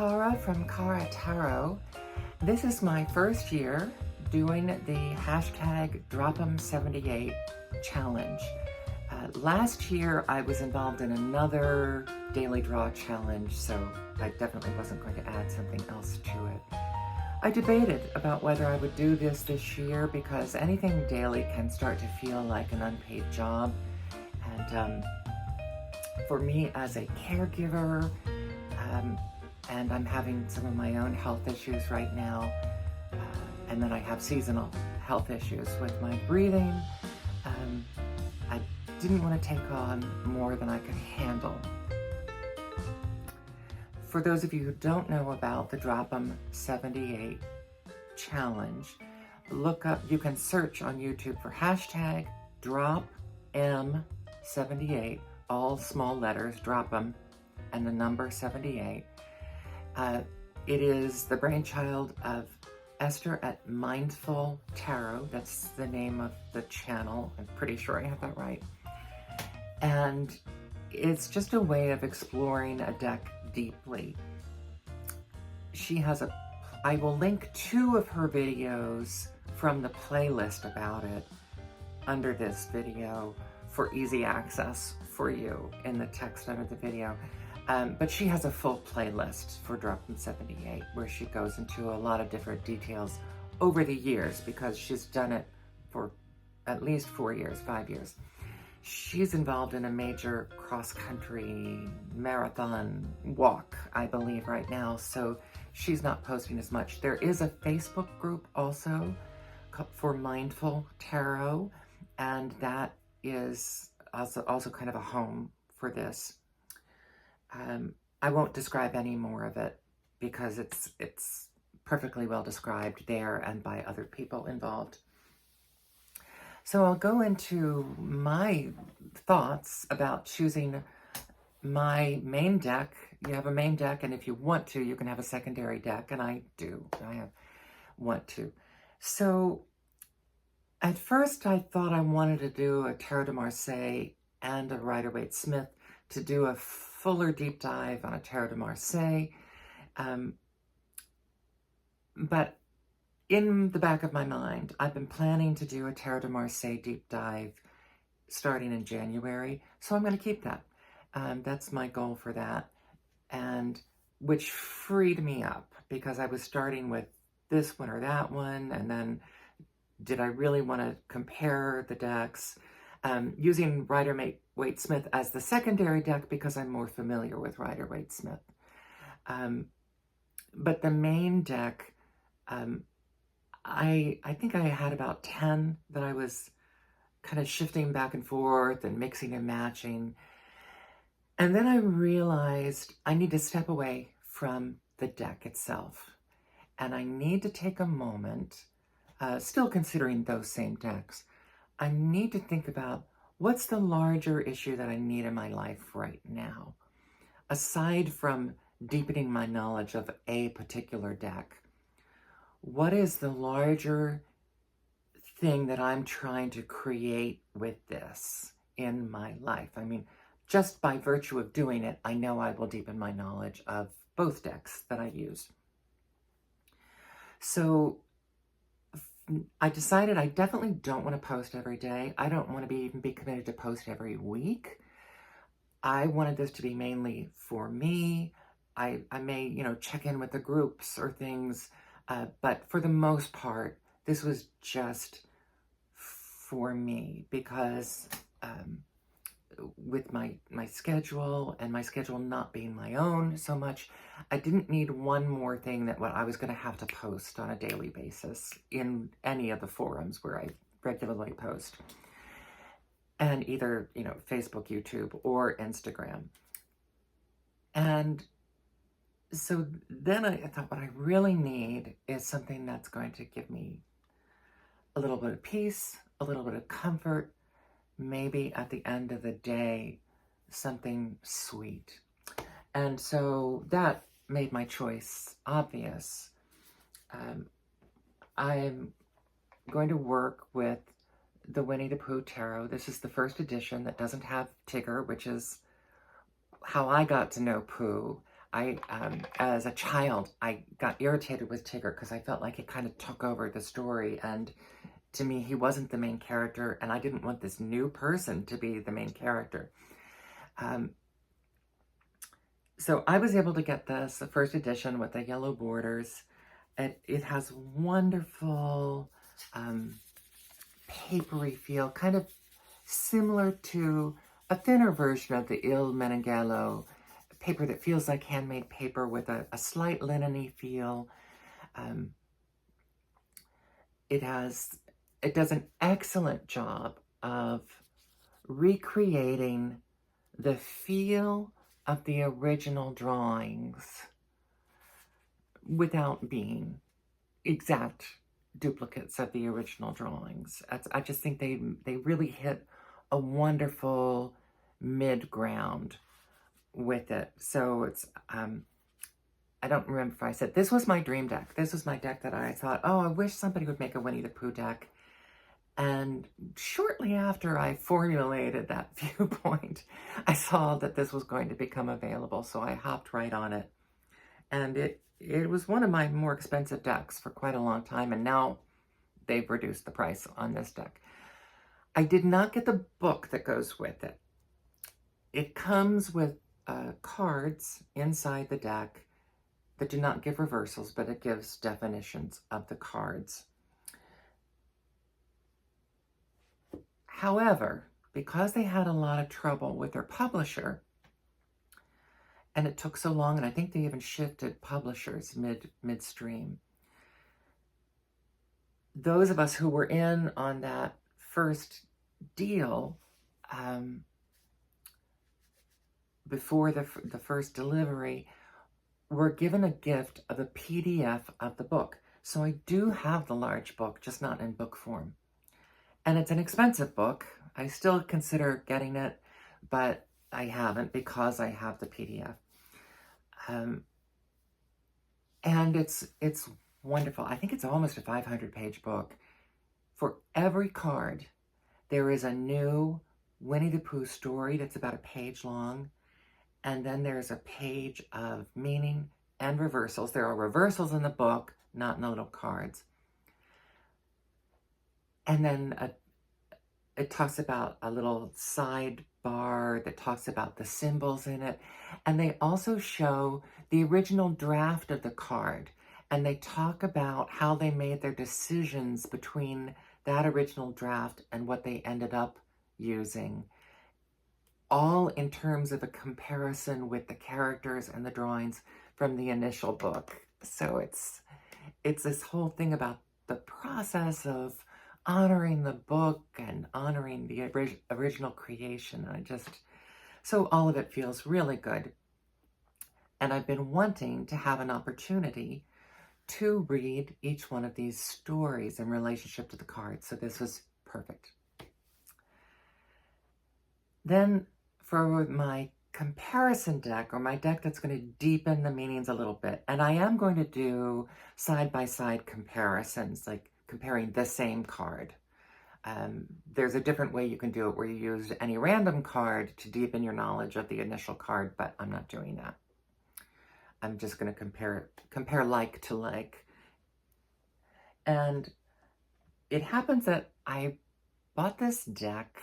Cara from Cara Tarot. This is my first year doing the hashtag DropEm78 challenge. Last year I was involved in another daily draw challenge, so I definitely wasn't going to add something else to it. I debated about whether I would do this year because anything daily can start to feel like an unpaid job. And for me as a caregiver, and I'm having some of my own health issues right now, and then I have seasonal health issues with my breathing. I didn't want to take on more than I could handle. For those of you who don't know about the DropEm78 challenge, look up, you can search on YouTube for hashtag DropEm78, all small letters, DropEm, and the number 78. It is the brainchild of Esther at Mindful Tarot. That's the name of the channel. I'm pretty sure I have that right. And it's just a way of exploring a deck deeply. She has I will link 2 of her videos from the playlist about it under this video for easy access for you in the text under the video. But she has a full playlist for DropEm78 where she goes into a lot of different details over the years because she's done it for at least 4 years, 5 years. She's involved in a major cross-country marathon walk, I believe, right now, so she's not posting as much. There is a Facebook group also for Mindful Tarot, and that is also kind of a home for this. I won't describe any more of it because it's perfectly well described there and by other people involved. So I'll go into my thoughts about choosing my main deck. You have a main deck, and if you want to, you can have a secondary deck, and I do. Want to. So at first I thought I wanted to do a Tarot de Marseille and a Rider-Waite-Smith to do a fuller deep dive on a Tarot de Marseille. But in the back of my mind, I've been planning to do a Tarot de Marseille deep dive starting in January, so I'm going to keep that. That's my goal for that, and which freed me up because I was starting with this one or that one, and then did I really want to compare the decks? Using Rider-Waite-Smith as the secondary deck because I'm more familiar with Rider-Waite-Smith. But the main deck, I think I had about 10 that I was kind of shifting back and forth and mixing and matching. And then I realized I need to step away from the deck itself. And I need to take a moment, still considering those same decks, I need to think about what's the larger issue that I need in my life right now, aside from deepening my knowledge of a particular deck. What is the larger thing that I'm trying to create with this in my life? I mean, just by virtue of doing it, I know I will deepen my knowledge of both decks that I use. So I decided I definitely don't want to post every day. I don't want to even be committed to post every week. I wanted this to be mainly for me. I may, check in with the groups or things, but for the most part, this was just for me because with my schedule and my schedule not being my own so much, I didn't need one more thing that what I was going to have to post on a daily basis in any of the forums where I regularly post. And either, Facebook, YouTube, or Instagram. And so then I thought what I really need is something that's going to give me a little bit of peace, a little bit of comfort, maybe at the end of the day, something sweet. And so that made my choice obvious. I'm going to work with the Winnie the Pooh Tarot. This is the first edition that doesn't have Tigger, which is how I got to know Pooh. As a child, I got irritated with Tigger because I felt like it kind of took over the story, and to me, he wasn't the main character, and I didn't want this new person to be the main character. So I was able to get this, the first edition with the yellow borders. It has wonderful papery feel, kind of similar to a thinner version of the Il Meninghello paper that feels like handmade paper with a slight linen-y feel. It does an excellent job of recreating the feel of the original drawings without being exact duplicates of the original drawings. I just think they really hit a wonderful mid-ground with it. So it's, I don't remember if I said, this was my dream deck. This was my deck that I thought, oh, I wish somebody would make a Winnie the Pooh deck. And shortly after I formulated that viewpoint, I saw that this was going to become available, so I hopped right on it. And it was one of my more expensive decks for quite a long time, and now they've reduced the price on this deck. I did not get the book that goes with it. It comes with cards inside the deck that do not give reversals, but it gives definitions of the cards. However, because they had a lot of trouble with their publisher, and it took so long, and I think they even shifted publishers midstream, those of us who were in on that first deal before the first delivery were given a gift of a PDF of the book. So I do have the large book, just not in book form. And it's an expensive book. I still consider getting it, but I haven't because I have the PDF. And it's wonderful. I think it's almost a 500-page book. For every card, there is a new Winnie the Pooh story that's about a page long. And then there's a page of meaning and reversals. There are reversals in the book, not in the little cards. And then it talks about a little sidebar that talks about the symbols in it. And they also show the original draft of the card. And they talk about how they made their decisions between that original draft and what they ended up using. All in terms of a comparison with the characters and the drawings from the initial book. So it's this whole thing about the process of honoring the book and honoring the original creation. So all of it feels really good. And I've been wanting to have an opportunity to read each one of these stories in relationship to the cards. So this was perfect. Then for my comparison deck, or my deck that's going to deepen the meanings a little bit, and I am going to do side-by-side comparisons, like comparing the same card. There's a different way you can do it where you use any random card to deepen your knowledge of the initial card, but I'm not doing that. I'm just going to compare like to like. And it happens that I bought this deck,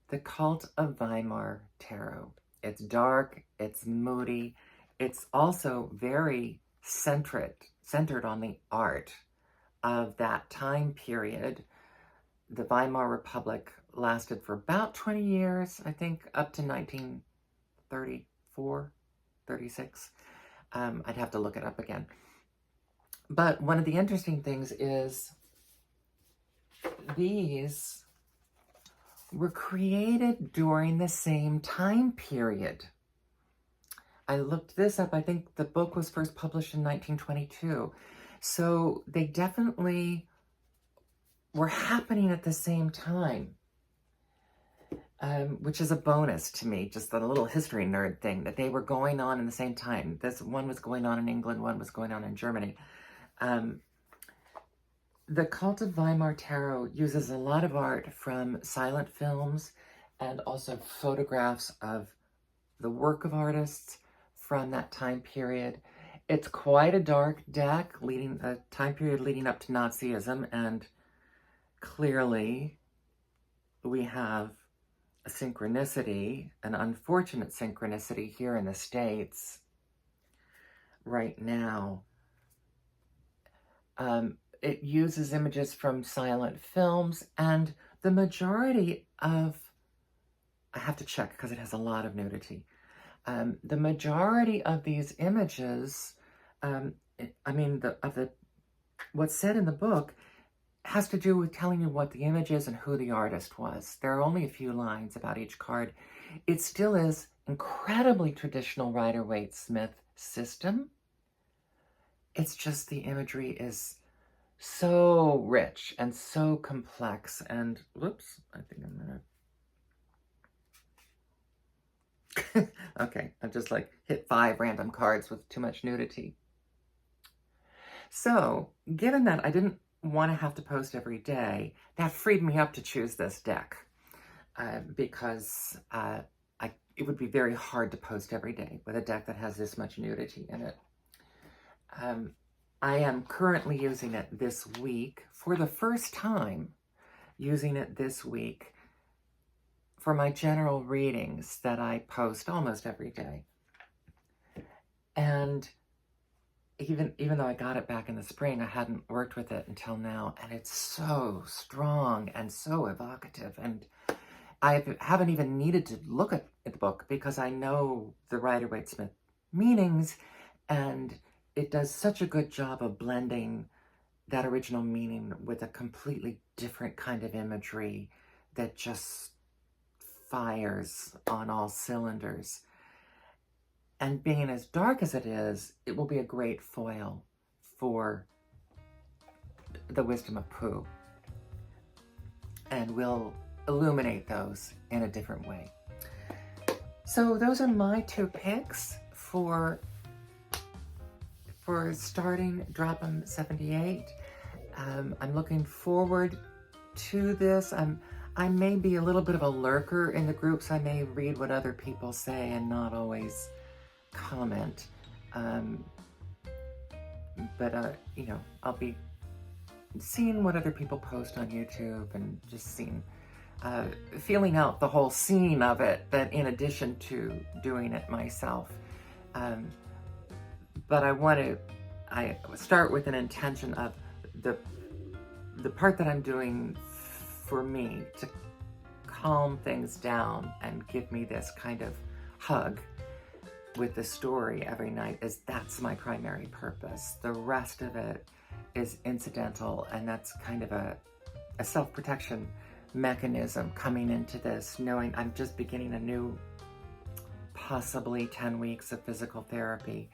the Cult of Weimar Tarot. It's dark, it's moody, it's also very centered on the art of that time period. The Weimar Republic lasted for about 20 years, I think, up to 1934, 36. I'd have to look it up again. But one of the interesting things is these were created during the same time period. I looked this up. I think the book was first published in 1922. So they definitely were happening at the same time, which is a bonus to me, just a little history nerd thing, that they were going on in the same time. This one was going on in England, one was going on in Germany. The Cult of Weimar Tarot uses a lot of art from silent films and also photographs of the work of artists from that time period. It's quite a dark deck, a time period leading up to Nazism, and clearly we have a synchronicity, an unfortunate synchronicity here in the States right now. It uses images from silent films, and the majority of, I have to check because it has a lot of nudity. The majority of these images, what's said in the book has to do with telling you what the image is and who the artist was. There are only a few lines about each card. It still is incredibly traditional Rider-Waite-Smith system. It's just the imagery is so rich and so complex. And whoops, I think I'm gonna okay, I just like hit 5 random cards with too much nudity. So given that I didn't want to have to post every day, that freed me up to choose this deck because it would be very hard to post every day with a deck that has this much nudity in it. I am currently using it this week, for the first time using it this week for my general readings that I post almost every day. And even though I got it back in the spring, I hadn't worked with it until now, and it's so strong and so evocative. And I haven't even needed to look at the book because I know the Rider-Waite-Smith meanings, and it does such a good job of blending that original meaning with a completely different kind of imagery that just fires on all cylinders. And being as dark as it will be a great foil for the Wisdom of Pooh. And we'll illuminate those in a different way. So those are my 2 picks for starting Drop 'em 78. I'm looking forward to this. I may be a little bit of a lurker in the groups. I may read what other people say and not always comment. I'll be seeing what other people post on YouTube and just feeling out the whole scene of it, that in addition to doing it myself. But I start with an intention of the part that I'm doing for me to calm things down and give me this kind of hug with the story every night. That's my primary purpose. The rest of it is incidental, and that's kind of a self-protection mechanism coming into this, knowing I'm just beginning a new, possibly 10 weeks of physical therapy,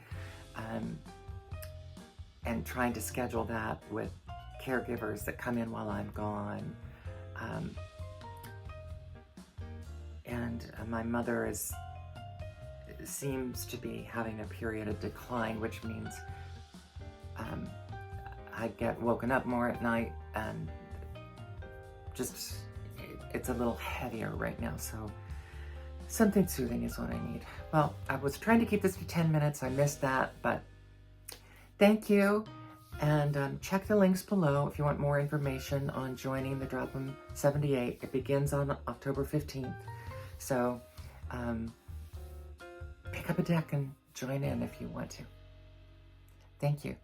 and trying to schedule that with caregivers that come in while I'm gone. And my mother seems to be having a period of decline, which means I get woken up more at night, and just it's a little heavier right now, so something soothing is what I need. Well, I was trying to keep this to 10 minutes. I missed that, but thank you. And check the links below if you want more information on joining the Drop 'em 78. It begins on October 15th. So pick up a deck and join in if you want to. Thank you.